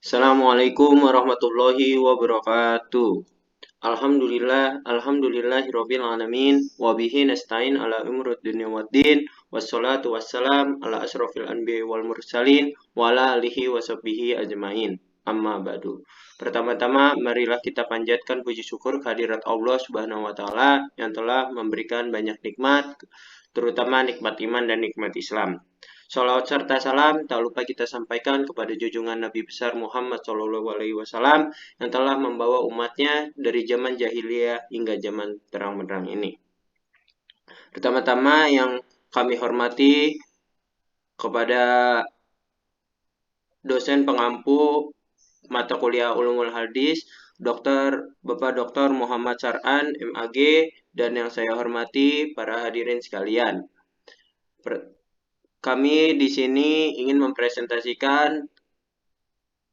Assalamualaikum warahmatullahi wabarakatuh. Alhamdulillahirabbil alamin wa bihi nasta'in ala umuri dunya waddin wassalatu wassalam ala asrofil anbiya'i wal mursalin wa ala alihi washabbihi ajmain. Amma ba'du. Pertama-tama marilah kita panjatkan puji syukur kehadirat Allah Subhanahu wa taala yang telah memberikan banyak nikmat, terutama nikmat iman dan nikmat Islam. Salawat serta salam tak lupa kita sampaikan kepada junjungan Nabi besar Muhammad SAW yang telah membawa umatnya dari zaman jahiliyah hingga zaman terang benderang ini. Pertama-tama yang kami hormati kepada dosen pengampu mata kuliah Ulumul Hadis, Bapak Dr. Muhammad Sar'an, MAG, dan yang saya hormati para hadirin sekalian. Kami di sini ingin mempresentasikan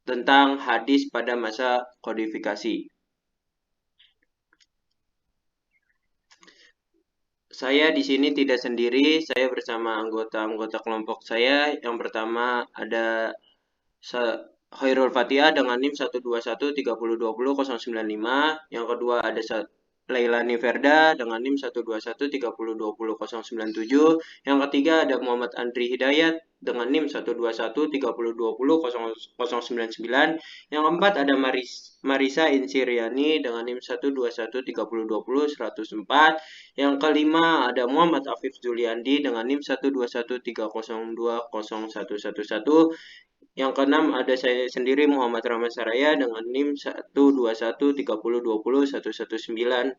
tentang hadis pada masa kodifikasi. Saya di sini tidak sendiri, saya bersama anggota-anggota kelompok saya. Yang pertama ada Khairul Fatihah dengan NIM 12130200095. Yang kedua ada Lailani Verda dengan NIM 12130200097. Yang ketiga ada Muhammad Andri Hidayat dengan NIM 12130200099. Yang keempat ada Marisa Insyriani dengan NIM 12130200104. Yang kelima ada Muhammad Afif Zuliandi dengan NIM 12130201111. Yang keenam ada saya sendiri Muhammad Rahmat Saraya dengan NIM 12130200119.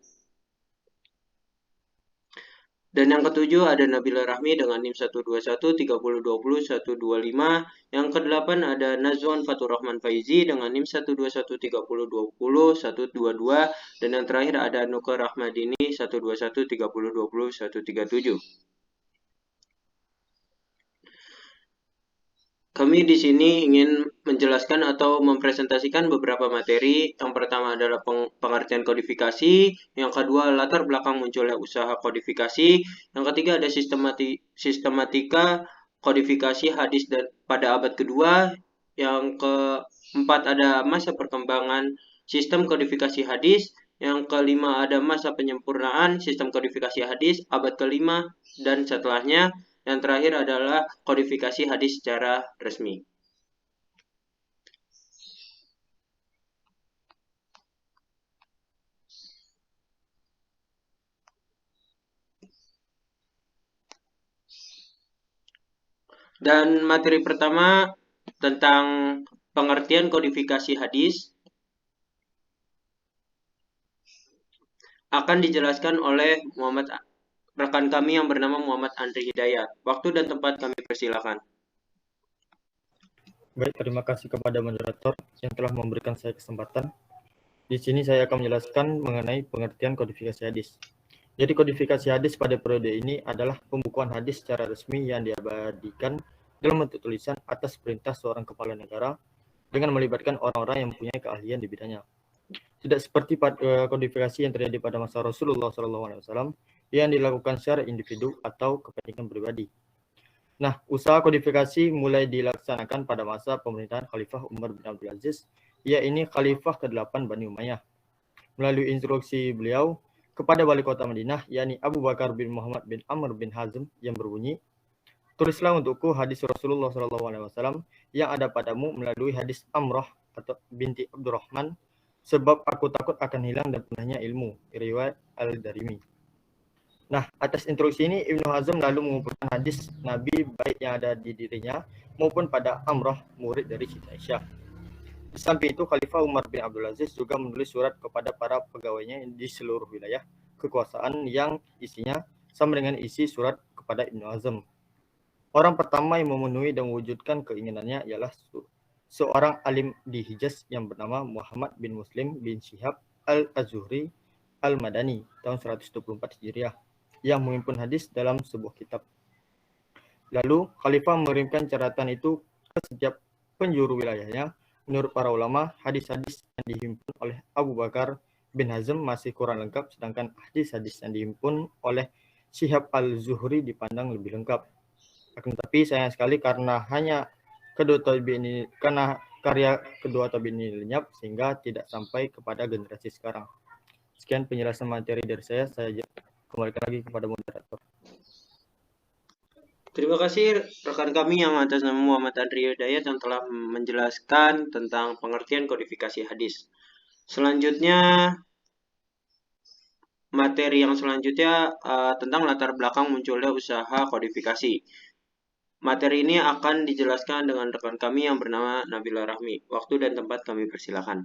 Dan yang ketujuh ada Nabila Rahmi dengan NIM 12130200125. Yang kedelapan ada Nazwan Fatur Rahman Faizi dengan NIM 12130200122. Dan yang terakhir ada Nuka Rahmadini 12130200137. Kami di sini ingin menjelaskan atau mempresentasikan beberapa materi. Yang pertama adalah pengertian kodifikasi, yang kedua latar belakang munculnya usaha kodifikasi, yang ketiga ada sistematika kodifikasi hadis dan pada abad kedua, yang keempat ada masa perkembangan sistem kodifikasi hadis, yang kelima ada masa penyempurnaan sistem kodifikasi hadis abad kelima dan setelahnya. Yang terakhir adalah kodifikasi hadis secara resmi. Dan materi pertama tentang pengertian kodifikasi hadis akan dijelaskan oleh rekan kami yang bernama Muhammad Andri Hidayat. Waktu dan tempat kami persilakan. Baik, terima kasih kepada moderator yang telah memberikan saya kesempatan. Di sini saya akan menjelaskan mengenai pengertian kodifikasi hadis. Jadi kodifikasi hadis pada periode ini adalah pembukuan hadis secara resmi yang diabadikan dalam bentuk tulisan atas perintah seorang kepala negara dengan melibatkan orang-orang yang mempunyai keahlian di bidangnya. Tidak seperti kodifikasi yang terjadi pada masa Rasulullah SAW yang dilakukan secara individu atau kepentingan pribadi. Nah, usaha kodifikasi mulai dilaksanakan pada masa pemerintahan Khalifah Umar bin Abdul Aziz, yaitu Khalifah ke-8 Bani Umayyah. Melalui instruksi beliau kepada wali kota Madinah, yakni Abu Bakar bin Muhammad bin Amr bin Hazm yang berbunyi, tulislah untukku hadis Rasulullah SAW yang ada padamu melalui hadis Amrah atau binti Abdurrahman, sebab aku takut akan hilang dan punahnya ilmu. Riwayat Al-Darimi. Nah, atas instruksi ini Ibnu Hazm lalu mengumpulkan hadis Nabi baik yang ada di dirinya maupun pada Amrah, murid dari Siti Aisyah. Di samping itu, Khalifah Umar bin Abdul Aziz juga menulis surat kepada para pegawainya di seluruh wilayah kekuasaan yang isinya sama dengan isi surat kepada Ibnu Hazm. Orang pertama yang memenuhi dan mewujudkan keinginannya ialah seorang alim di Hijaz yang bernama Muhammad bin Muslim bin Syihab al-Az-Zuhri al-Madani tahun 124 Hijriah yang menghimpun hadis dalam sebuah kitab. Lalu Khalifah mengirimkan catatan itu ke setiap penjuru wilayahnya. Menurut para ulama, hadis-hadis yang dihimpun oleh Abu Bakar bin Hazm masih kurang lengkap, sedangkan hadis-hadis yang dihimpun oleh Syihab al-Zuhri dipandang lebih lengkap. Akan tetapi sayang sekali karena karya kedua tabi'in ini lenyap sehingga tidak sampai kepada generasi sekarang. Sekian penjelasan materi dari saya kembalikan lagi kepada moderator. Terima kasih rekan kami yang atas nama Muhammad Andri Hidayat yang telah menjelaskan tentang pengertian kodifikasi hadis. Selanjutnya, materi yang selanjutnya tentang latar belakang munculnya usaha kodifikasi. Materi ini akan dijelaskan dengan rekan kami yang bernama Nabila Rahmi. Waktu dan tempat kami persilakan.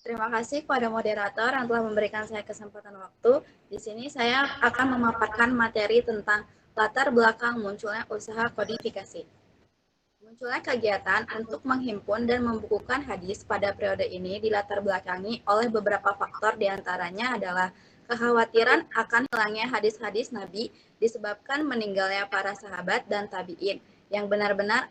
Terima kasih kepada moderator yang telah memberikan saya kesempatan waktu. Di sini saya akan memaparkan materi tentang latar belakang munculnya usaha kodifikasi. Munculnya kegiatan untuk menghimpun dan membukukan hadis pada periode ini dilatar belakangi oleh beberapa faktor, diantaranya adalah kekhawatiran akan hilangnya hadis-hadis Nabi disebabkan meninggalnya para sahabat dan tabi'in yang benar-benar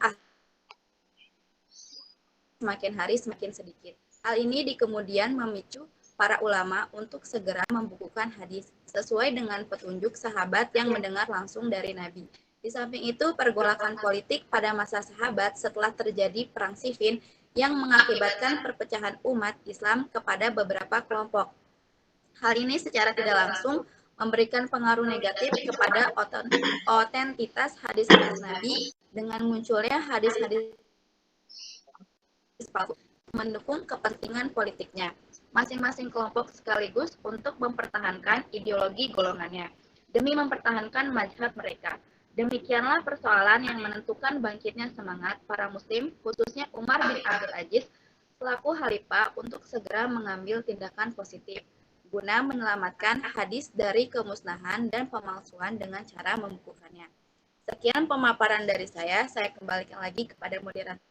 semakin hari semakin sedikit. Hal ini kemudian memicu para ulama untuk segera membukukan hadis sesuai dengan petunjuk sahabat yang mendengar langsung dari Nabi. Di samping itu, pergolakan politik pada masa sahabat setelah terjadi Perang Siffin yang mengakibatkan perpecahan umat Islam kepada beberapa kelompok. Hal ini secara tidak langsung memberikan pengaruh negatif kepada otentitas hadis-hadis Nabi dengan munculnya hadis-hadis palsu mendukung kepentingan politiknya masing-masing kelompok sekaligus untuk mempertahankan ideologi golongannya demi mempertahankan mazhab mereka. Demikianlah persoalan yang menentukan bangkitnya semangat para muslim, khususnya Umar bin Abdul Aziz selaku khalifah untuk segera mengambil tindakan positif guna menyelamatkan hadis dari kemusnahan dan pemalsuan dengan cara membukukannya. Sekian pemaparan dari saya kembalikan lagi kepada moderator.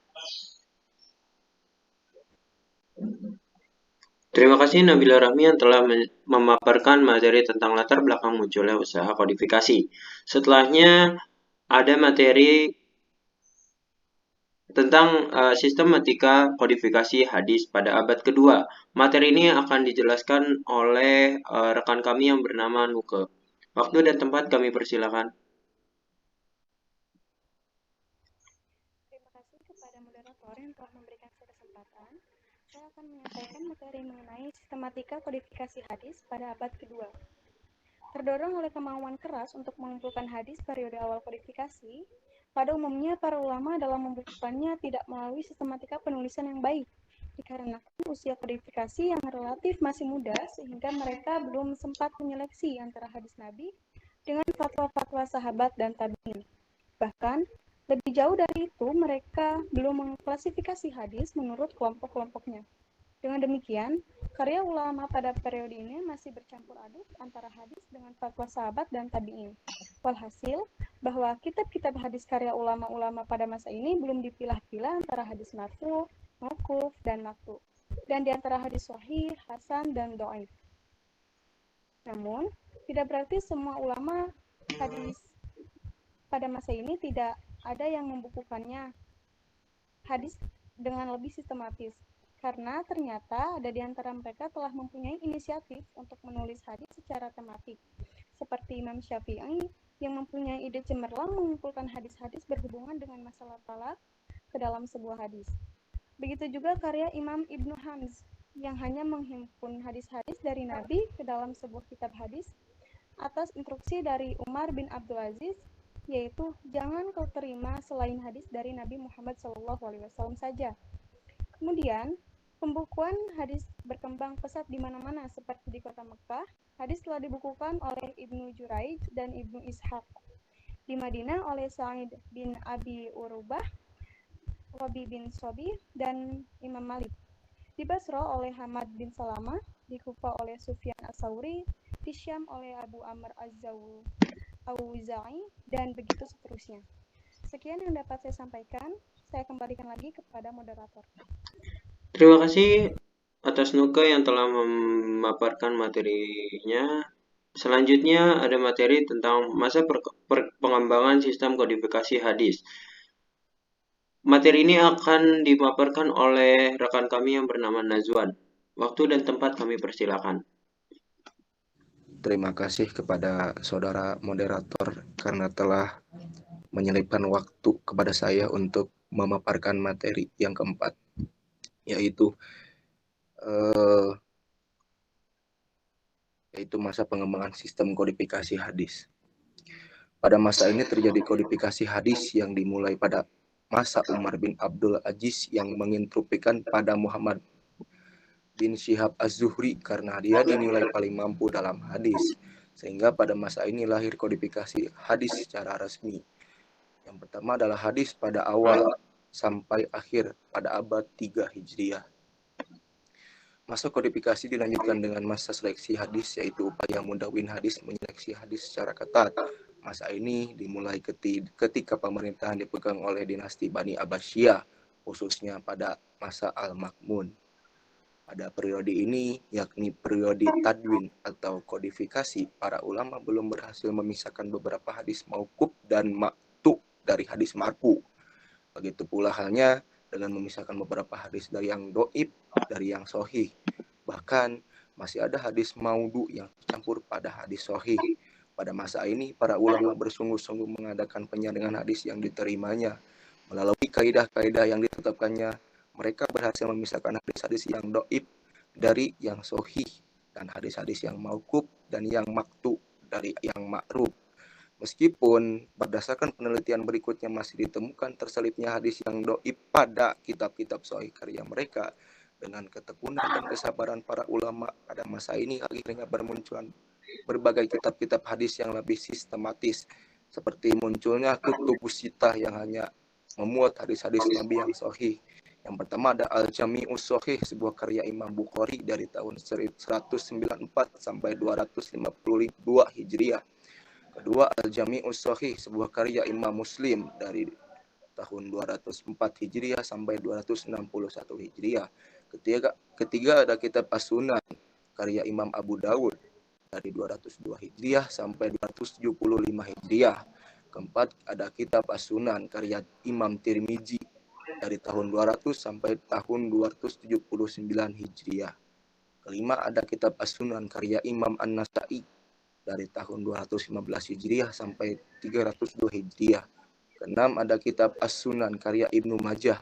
Terima kasih Nabila Rahmi yang telah memaparkan materi tentang latar belakang munculnya usaha kodifikasi. Setelahnya ada materi tentang sistematika kodifikasi hadis pada abad kedua. Materi ini akan dijelaskan oleh rekan kami yang bernama Nuke. Waktu dan tempat kami persilakan. Terima kasih kepada moderator yang telah memberikan saya kesempatan. Saya akan menyampaikan materi mengenai sistematika kodifikasi hadis pada abad kedua. Terdorong oleh kemauan keras untuk mengumpulkan hadis periode awal kodifikasi, pada umumnya para ulama dalam membukukannya tidak melalui sistematika penulisan yang baik, dikarenakan usia kodifikasi yang relatif masih muda sehingga mereka belum sempat menyeleksi antara hadis Nabi dengan fatwa-fatwa sahabat dan tabi'in. Bahkan, lebih jauh dari itu, mereka belum mengklasifikasi hadis menurut kelompok-kelompoknya. Dengan demikian, karya ulama pada periode ini masih bercampur aduk antara hadis dengan fatwa sahabat dan tabi'in. Walhasil, bahwa kitab-kitab hadis karya ulama-ulama pada masa ini belum dipilah-pilah antara hadis marfu, mauquf, dan maqtu, dan di antara hadis sahih, hasan, dan dhaif. Namun, tidak berarti semua ulama hadis pada masa ini tidak ada yang membukukannya hadis dengan lebih sistematis, karena ternyata ada di antara mereka telah mempunyai inisiatif untuk menulis hadis secara tematik, seperti Imam Syafi'i yang mempunyai ide cemerlang mengumpulkan hadis-hadis berhubungan dengan masalah talak ke dalam sebuah hadis. Begitu juga karya Imam Ibnu Hamz yang hanya menghimpun hadis-hadis dari Nabi ke dalam sebuah kitab hadis atas instruksi dari Umar bin Abdul Aziz, yaitu jangan kau terima selain hadis dari Nabi Muhammad SAW saja. Kemudian, pembukuan hadis berkembang pesat di mana-mana seperti di kota Mekah. Hadis telah dibukukan oleh Ibnu Juraij dan Ibnu Ishaq. Di Madinah oleh Sa'id bin Abi Urubah, Rabi bin Sobi, dan Imam Malik. Di Basra oleh Hamad bin Salamah, di Kufa oleh Sufyan As-Sauri, di Syam oleh Abu Amr Az-Zawza'i, dan begitu seterusnya. Sekian yang dapat saya sampaikan. Saya kembalikan lagi kepada moderator. Terima kasih atas Nuka yang telah memaparkan materinya. Selanjutnya ada materi tentang masa pengembangan sistem kodifikasi hadis. Materi ini akan dipaparkan oleh rekan kami yang bernama Nazwan. Waktu dan tempat kami persilakan. terima kasih kepada saudara moderator karena telah menyelipkan waktu kepada saya untuk memaparkan materi yang keempat, yaitu masa pengembangan sistem kodifikasi hadis. Pada masa ini terjadi kodifikasi hadis yang dimulai pada masa Umar bin Abdul Aziz yang menginstruksikan pada Muhammad bin Syihab Az-Zuhri karena dia dinilai paling mampu dalam hadis. Sehingga pada masa ini lahir kodifikasi hadis secara resmi. Yang pertama adalah hadis pada awal sampai akhir pada abad 3 Hijriah. Masa kodifikasi dilanjutkan dengan masa seleksi hadis, yaitu upaya mudawin hadis menyeleksi hadis secara ketat. Masa ini dimulai ketika pemerintahan dipegang oleh dinasti Bani Abbasiyah, khususnya pada masa Al-Ma'mun. Pada periode ini, yakni periode tadwin atau kodifikasi, para ulama belum berhasil memisahkan beberapa hadis mauquf dan maqtu dari hadis marfu. Begitu pula halnya dengan memisahkan beberapa hadis dari yang doib dari yang sahih. Bahkan masih ada hadis maudhu yang tercampur pada hadis sahih. Pada masa ini, para ulama bersungguh-sungguh mengadakan penyaringan hadis yang diterimanya. Melalui kaidah-kaidah yang ditetapkannya, mereka berhasil memisahkan hadis-hadis yang doib dari yang sahih dan hadis-hadis yang mauquf dan yang maqtu dari yang ma'ruf. Meskipun berdasarkan penelitian berikutnya masih ditemukan terselipnya hadis yang doib pada kitab-kitab sahih karya mereka, dengan ketekunan dan kesabaran para ulama pada masa ini akhirnya bermunculan berbagai kitab-kitab hadis yang lebih sistematis, seperti munculnya kutubus sittah yang hanya memuat hadis-hadis Nabi yang sahih. Yang pertama ada Al-Jami'us Shahih, sebuah karya Imam Bukhari dari tahun 194 sampai 252 Hijriah. Kedua, Al-Jami'us Shahih, sebuah karya Imam Muslim dari tahun 204 Hijriah sampai 261 Hijriah. Ketiga ada kitab As-Sunan, karya Imam Abu Dawud dari 202 Hijriah sampai 275 Hijriah. Keempat, ada kitab As-Sunan, karya Imam Tirmizi dari tahun 200 sampai tahun 279 Hijriah. Kelima, ada kitab As-Sunan, karya Imam An-Nasa'i dari tahun 215 Hijriah sampai 302 Hijriah. Keenam, ada kitab As-Sunan, karya Ibnu Majah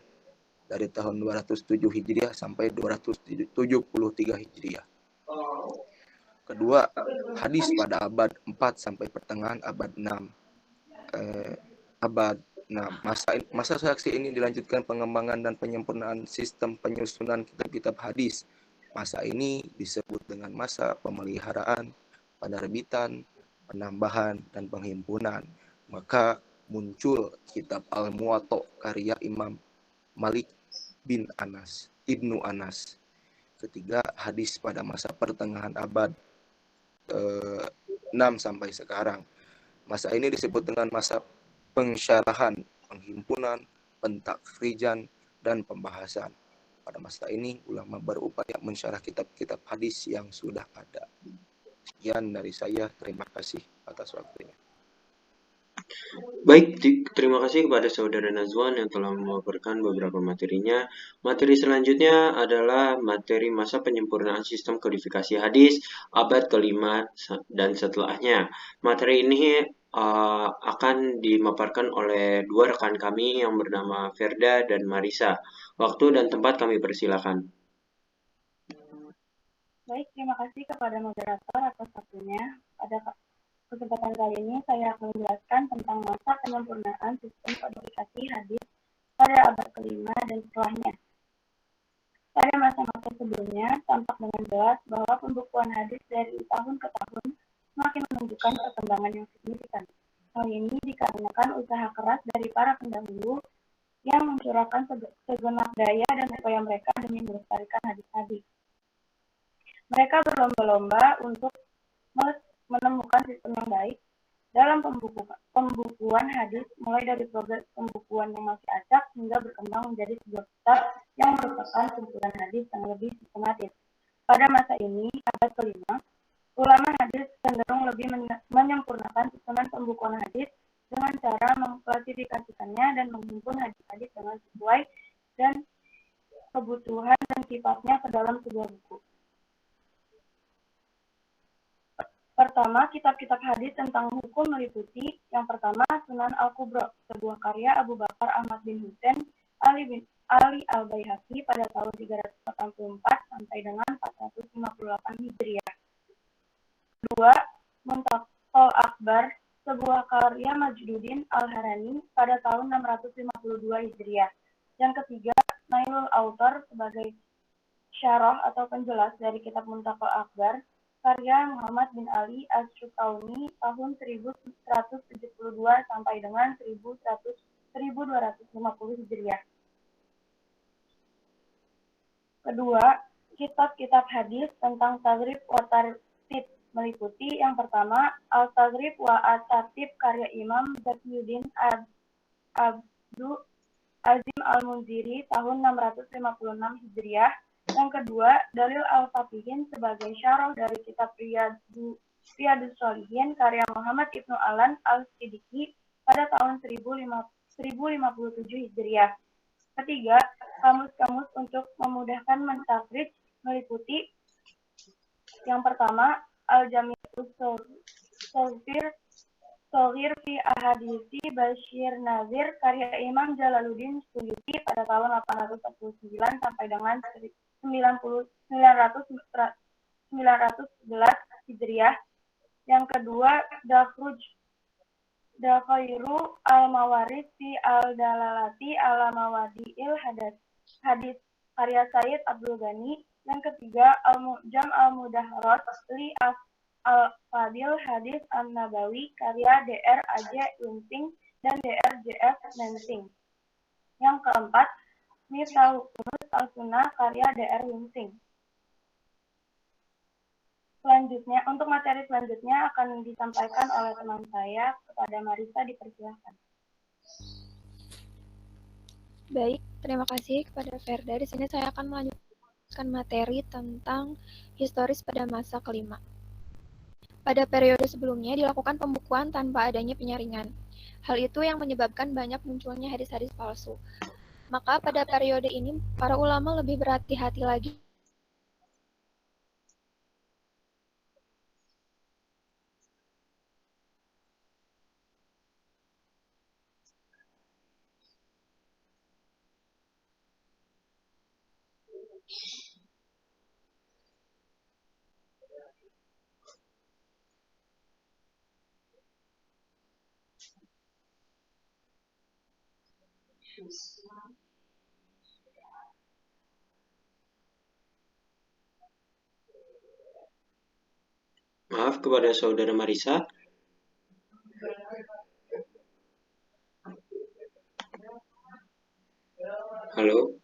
dari tahun 207 Hijriah sampai 273 Hijriah. Kedua, hadis pada abad 4 sampai pertengahan abad 6. Masa seleksi ini dilanjutkan pengembangan dan penyempurnaan sistem penyusunan kitab-kitab hadis. Masa ini disebut dengan masa pemeliharaan, penerbitan, penambahan, dan penghimpunan. Maka muncul kitab Al-Muwatta karya Imam Malik bin Anas, Ibnu Anas. Ketiga, hadis pada masa pertengahan abad 6 sampai sekarang. Masa ini disebut dengan masa pensyarahan, penghimpunan, pentakhrijan, dan pembahasan. Pada masa ini, ulama berupaya mensyarah kitab-kitab hadis yang sudah ada. Sekian dari saya, terima kasih atas waktunya. Baik, terima kasih kepada Saudara Nazwan yang telah memaparkan beberapa materinya. Materi selanjutnya adalah materi masa penyempurnaan sistem kodifikasi hadis abad kelima dan setelahnya. Materi ini akan dimaparkan oleh dua rekan kami yang bernama Ferda dan Marisa. Waktu dan tempat kami persilakan. Baik, terima kasih kepada moderator atas waktunya. Pada kesempatan kali ini saya akan menjelaskan tentang masa penyempurnaan sistem kodifikasi hadis pada abad kelima dan setelahnya. Pada masa-masa sebelumnya, tampak dengan jelas bahwa pembukuan hadis dari tahun ke tahun semakin menunjukkan perkembangan yang signifikan. Hal ini dikarenakan usaha keras dari para pendahulu yang mencurahkan segenap daya dan upaya mereka demi melestarikan hadis-hadis. Mereka berlomba-lomba untuk menemukan sistem yang baik dalam pembukuan hadis, mulai dari proses pembukuan yang masih acak hingga berkembang menjadi sebuah kitab yang merupakan kumpulan hadis yang lebih sistematis. Pada masa ini, abad kelima, ulama hadis cenderung lebih menyempurnakan sistem pembukuan hadis dengan cara mengklasifikasikannya dan menghimpun hadis-hadis dengan sesuai dan kebutuhan dan sifatnya ke dalam sebuah buku. Pertama, kitab-kitab hadis tentang hukum meliputi yang pertama Sunan Al-Kubra, sebuah karya Abu Bakar Ahmad bin Husain Ali Al-Baihaqi pada tahun 384 sampai dengan 458 Hijriah. Kedua, Muntaqal Akbar, sebuah karya Majduddin Al-Harani pada tahun 652 Hijriah. Yang ketiga, Nailul Autar sebagai syarah atau penjelas dari kitab Muntaqal Akbar karya Muhammad bin Ali Asy-Syukauni tahun 1172 sampai dengan 1250 Hijriah. Kedua, kitab-kitab hadis tentang Taghrib wa Tartib meliputi yang pertama Al-Taghrib wa At-Tartib karya Imam Zakiyuddin Abdu Azim Al-Munziri tahun 656 Hijriah. Yang kedua, Dalil Al-Faqihin sebagai syarah dari kitab Riyadus Shalihin karya Muhammad Ibnu Alan Al-Siddiqi pada tahun 1057 Hijriah. Ketiga, kamus-kamus untuk memudahkan mentakhrij meliputi yang pertama, Al-Jami'us Shaghir fi Ahaditsi Bashir Nazir karya Imam Jalaluddin Suyuti pada tahun 849 sampai dengan 911 Hijriah. Yang kedua, Dakhairu Al-Mawarid fi Al-Dalalati ala Mawadi'il Hadis karya Said Abdul Ghani. Yang ketiga, Al-Mu'jam Al-Mudahharat li Al-Fadil Hadis An-Nabawi karya Dr. A.J. Winsing dan Dr. J.F. Mensing. Yang keempat, Miftahul Al-Sunnah karya Dr. Winsing. Selanjutnya, untuk materi selanjutnya akan disampaikan oleh teman saya. Kepada Marisa, dipersilakan. Baik, terima kasih kepada Ferda. Di sini saya akan melanjutkan materi tentang historis pada masa kelima. Pada periode sebelumnya dilakukan pembukuan tanpa adanya penyaringan. Hal itu yang menyebabkan banyak munculnya hadis-hadis palsu. Maka pada periode ini, para ulama lebih berhati-hati lagi Maaf kepada saudara Marisa. Halo.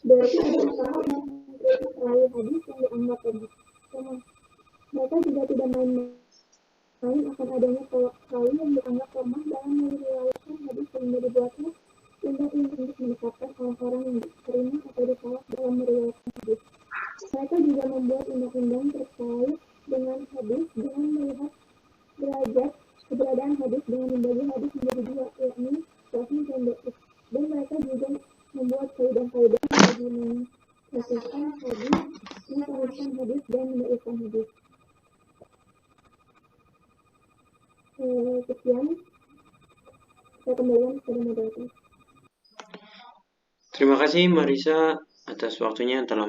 Berarti ada usaha mengkritik perawi hadis yang dianggap lemah. Mereka juga tidak main-main akan adanya perawi yang dianggap lemah dalam meriwayatkan hadis sehingga dibuatnya undang-undang untuk menetapkan orang-orang yang diterima atau ditolak dalam meriwayatkan hadis. Mereka juga membuat undang-undang terkait dengan hadis dengan melihat derajat keberadaan hadis dengan membagi hadis menjadi dua, yakni sahih dan dhaif. Dan mereka juga membuat kaidah-kaidah bagi mensahihkan hadis, mensahihkan hadis dan mendhaifkan hadis. Sekian, saya kembalikan kepada moderator. Terima kasih Marisa atas waktunya yang telah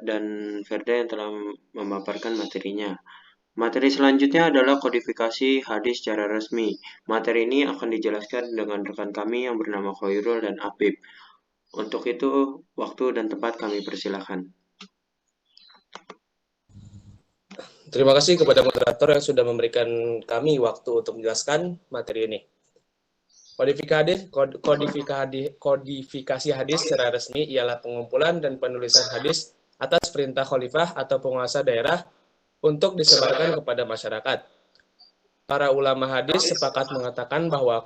dan Ferda yang telah memaparkan materinya. Materi selanjutnya adalah kodifikasi hadis secara resmi. Materi ini akan dijelaskan dengan rekan kami yang bernama Khairul dan Apip. Untuk itu, waktu dan tempat kami persilakan. Terima kasih kepada moderator yang sudah memberikan kami waktu untuk menjelaskan materi ini. Kodifikasi hadis secara resmi ialah pengumpulan dan penulisan hadis atas perintah khalifah atau penguasa daerah untuk disebarkan kepada masyarakat. Para ulama hadis sepakat mengatakan bahwa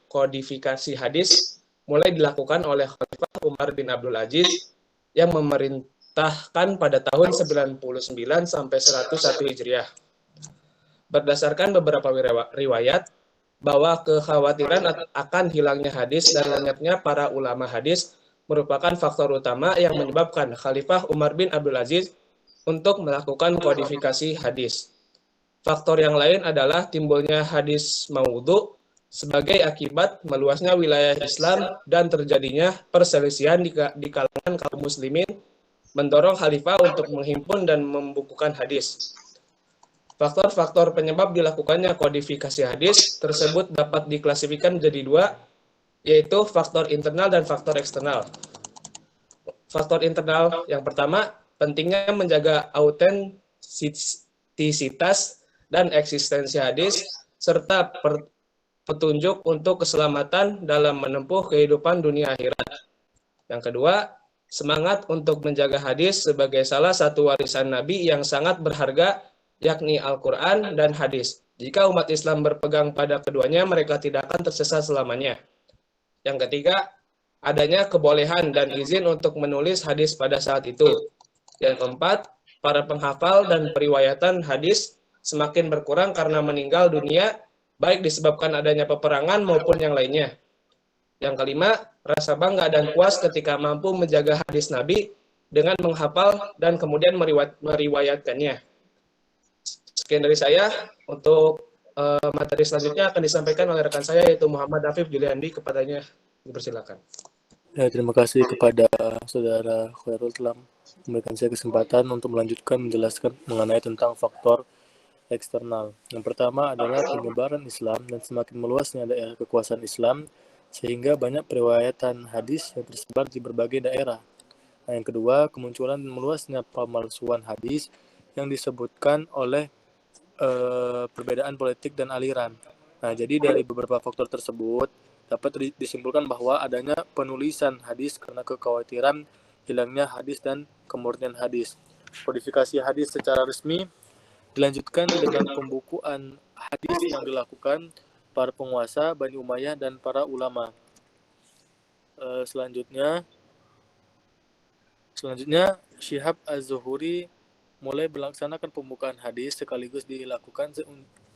kodifikasi hadis mulai dilakukan oleh Khalifah Umar bin Abdul Aziz yang memerintahkan pada tahun 99 sampai 101 Hijriah. Berdasarkan beberapa riwayat, bahwa kekhawatiran akan hilangnya hadis dan lenyapnya para ulama hadis merupakan faktor utama yang menyebabkan Khalifah Umar bin Abdul Aziz untuk melakukan kodifikasi hadis. Faktor yang lain adalah timbulnya hadis maudhu sebagai akibat meluasnya wilayah Islam dan terjadinya perselisihan di kalangan kaum muslimin mendorong Khalifah untuk menghimpun dan membukukan hadis. Faktor-faktor penyebab dilakukannya kodifikasi hadis tersebut dapat diklasifikasikan menjadi dua, yaitu faktor internal dan faktor eksternal. Faktor internal yang pertama, pentingnya menjaga autentisitas dan eksistensi hadis, serta petunjuk untuk keselamatan dalam menempuh kehidupan dunia akhirat. Yang kedua, semangat untuk menjaga hadis sebagai salah satu warisan Nabi yang sangat berharga, yakni Al-Quran dan hadis. Jika umat Islam berpegang pada keduanya, mereka tidak akan tersesat selamanya. Yang ketiga, adanya kebolehan dan izin untuk menulis hadis pada saat itu. Yang keempat, para penghafal dan periwayatan hadis semakin berkurang karena meninggal dunia, baik disebabkan adanya peperangan maupun yang lainnya. Yang kelima, rasa bangga dan puas ketika mampu menjaga hadis Nabi dengan menghafal dan kemudian meriwayatkannya. Sekian dari saya. Untuk materi selanjutnya akan disampaikan oleh rekan saya, yaitu Muhammad Afif Juliandi. Kepadanya dipersilakan. Ya, terima kasih kepada Saudara Khairul telah memberikan saya kesempatan untuk melanjutkan menjelaskan mengenai tentang faktor eksternal. Yang pertama adalah penyebaran Islam dan semakin meluasnya daerah kekuasaan Islam sehingga banyak periwayatan hadis yang tersebar di berbagai daerah. Nah, yang kedua, kemunculan dan meluasnya pemalsuan hadis yang disebutkan oleh perbedaan politik dan aliran. Nah, jadi dari beberapa faktor tersebut dapat disimpulkan bahwa adanya penulisan hadis karena kekhawatiran hilangnya hadis dan kemurnian hadis. Kodifikasi hadis secara resmi dilanjutkan dengan pembukuan hadis yang dilakukan para penguasa Bani Umayyah dan para ulama. Selanjutnya Syihab Az-Zuhuri mulai melaksanakan pembukaan hadis sekaligus dilakukan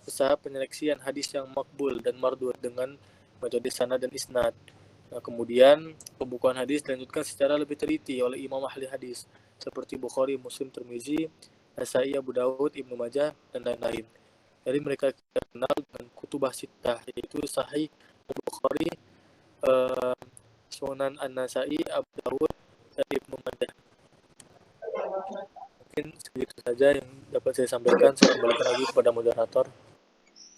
usaha penyeleksian hadis yang makbul dan mardud dengan metode sanad dan isnad. Nah, kemudian pembukuan hadis dilanjutkan secara lebih teliti oleh imam ahli hadis seperti Bukhari, Muslim, Tirmizi, Nasai, Abu Daud, Ibnu Majah, dan lain-lain. Jadi mereka kenal dengan kutubah sittah, yaitu Sahih Bukhari, Sunan An-Nasai, Abu Daud, dan Ibnu Majah. Mungkin segitu saja yang dapat saya sampaikan. Saya kembalikan lagi kepada moderator.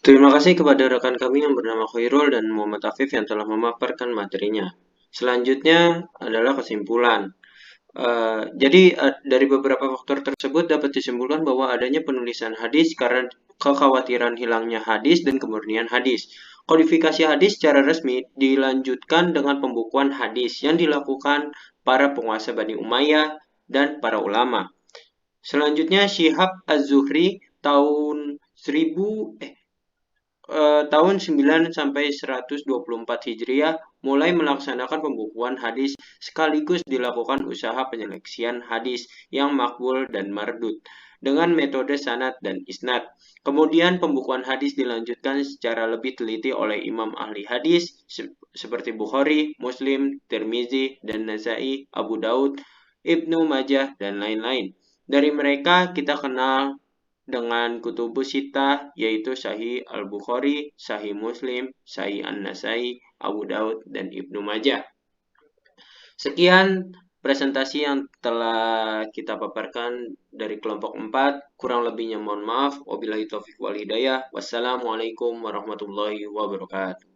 Terima kasih kepada rekan kami yang bernama Khairul dan Muhammad Afif yang telah memaparkan materinya. Selanjutnya adalah kesimpulan. Jadi dari beberapa faktor tersebut dapat disimpulkan bahwa adanya penulisan hadis karena kekhawatiran hilangnya hadis dan kemurnian hadis. Kodifikasi hadis secara resmi dilanjutkan dengan pembukuan hadis yang dilakukan para penguasa Bani Umayyah dan para ulama. Selanjutnya Syihab Az-Zuhri tahun 9 sampai 124 Hijriah mulai melaksanakan pembukuan hadis sekaligus dilakukan usaha penyeleksian hadis yang makbul dan mardud dengan metode sanad dan isnad. Kemudian pembukuan hadis dilanjutkan secara lebih teliti oleh imam ahli hadis seperti Bukhari, Muslim, Tirmizi, dan Nasai, Abu Daud, Ibnu Majah, dan lain-lain. Dari mereka kita kenal dengan kutubus sittah, yaitu Sahih Al-Bukhari, Sahih Muslim, Sahih An-Nasai, Abu Daud, dan Ibnu Majah. Sekian presentasi yang telah kita paparkan dari kelompok 4. Kurang lebihnya mohon maaf. Wabillahi taufiq wal hidayah. Wassalamualaikum warahmatullahi wabarakatuh.